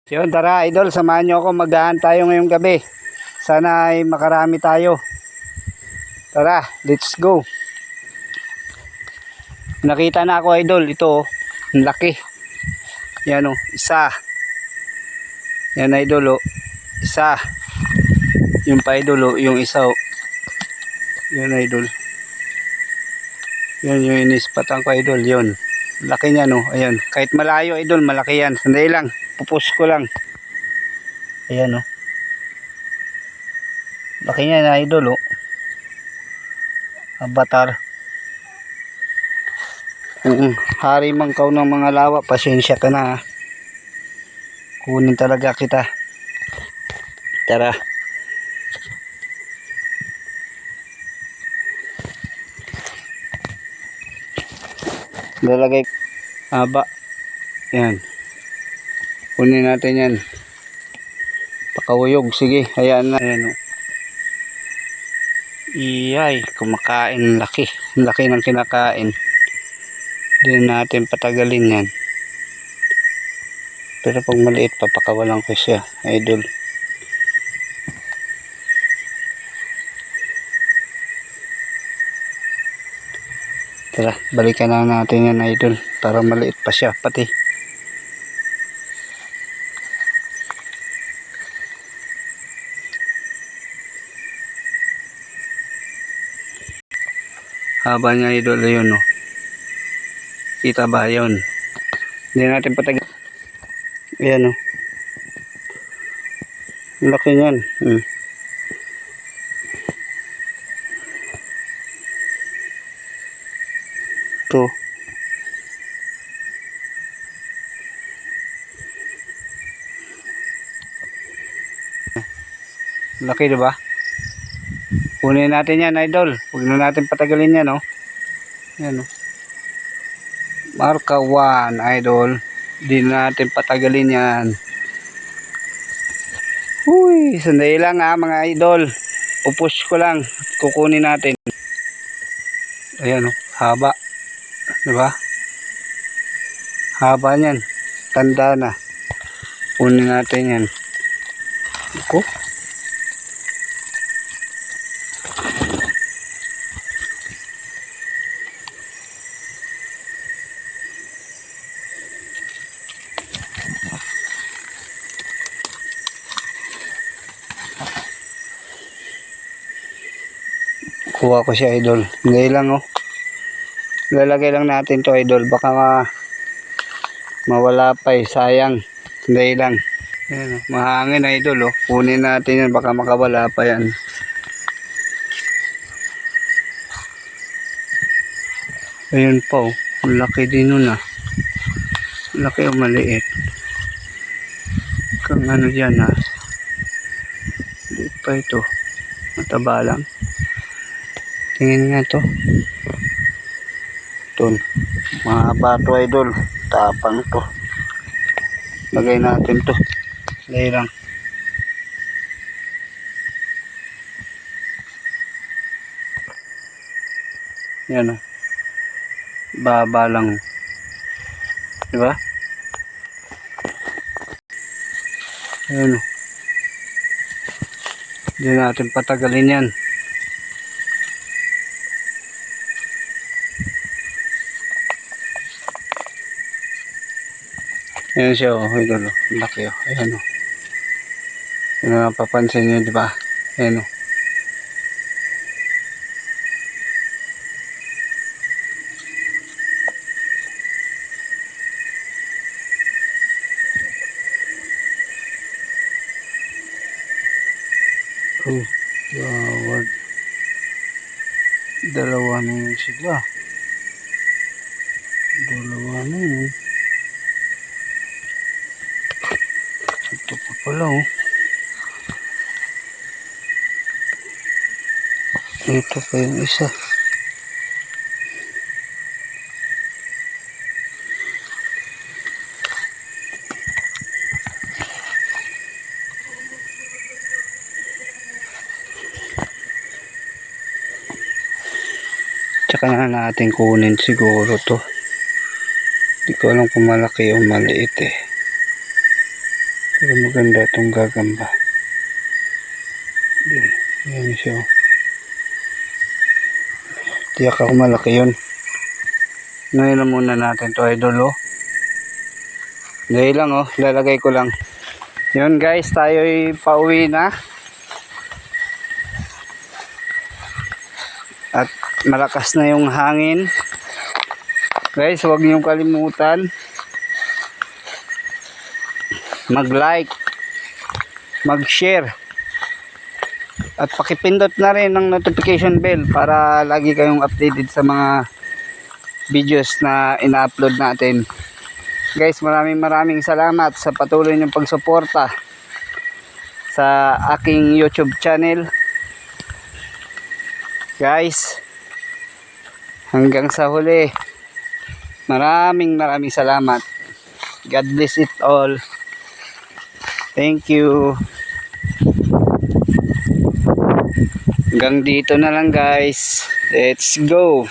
Yun, tara idol, samahan nyo ako, magdaan tayo ngayong gabi. Sana ay makarami tayo. Tara, let's go. Nakita na ako idol, ito oh, ang laki. Yan oh, isa. Yan idol oh, isa. Yung pa idol oh, yung isa oh. Yan idol. Yan yung inispatan ko idol, yun. Laki niya no, ayan. Kahit malayo idol, malaki yan. Sandali lang, pupus ko lang. Ayan oh. Laki niya na idol oh. Avatar. Hari mangkaw ng mga lawa, pasensya ka na ha. Kunin talaga kita. Tara. Lalagay haba. Yan. Kunin natin yan. Pakawuyog. Sige. Hayaan na. Ayan o. Iyay. Kumakain. Laki. Laki ng kinakain. Hindi natin patagalin yan. Pero pag maliit papakawalan ko siya. Idol. Tara, balikan na natin yan idol para maliit pa siya pati. Haba niya idol yun oh. Kita ba yun? Hindi natin patag. Ayan oh. Laki niyan. Ito. Laki diba? Kunin natin yan idol. Huwag na natin patagalin yan oh. Yan oh. Marka 1 idol. Hindi natin patagalin yan. Uy, sandali lang ha mga idol. Pupush ko lang. Kukunin natin. Ayan oh. Haba. Diba? Haba niyan. Tanda na. Kunin natin yan. Iko. Kuha ko siya idol. Hindi lang oh. Lalagay lang natin to idol. Baka mawala pa eh. Sayang. Hindi lang. Ayan, oh. Mahangin idol oh. Kunin natin yan. Baka makawala pa yan. Ayun pa oh. Laki din nun ah. Laki o maliit. Kang ano dyan ah. Liit pa ito. Mataba lang. Tingin nga to. Ito. Mahaba to idol. Tapang to. Lagay natin to. Lagay lang. Yan o. Baba lang. Diba? Ayan o. Hindi natin patagalin yan. Ayan siya o. Idol o. Laki o. Ayan o. Yun na napapansin nyo diba? Ayan o. Oh, bawad. Dalawa na yun sila. Dalawa na yun. Ito pa pala oh. Ito pa yung isa. Tsaka na natin kunin siguro to. Hindi ko alam kung malaki o maliit eh. Pero maganda itong gagamba. Yan siya. Tiyak ako malaki yun. Ngayon na muna natin to idol oh. Dahil lang oh, lalagay ko lang. Yun guys, tayo'y pauwi na. At malakas na yung hangin. Guys, huwag niyong kalimutan mag-like, mag-share, at pakipindot na rin ng notification bell para lagi kayong updated sa mga videos na ina-upload natin. Guys, maraming salamat sa patuloy niyong pagsuporta sa aking YouTube channel. Guys, hanggang sa huli, maraming salamat. God bless it all. Thank you. Hanggang dito na lang guys. Let's go.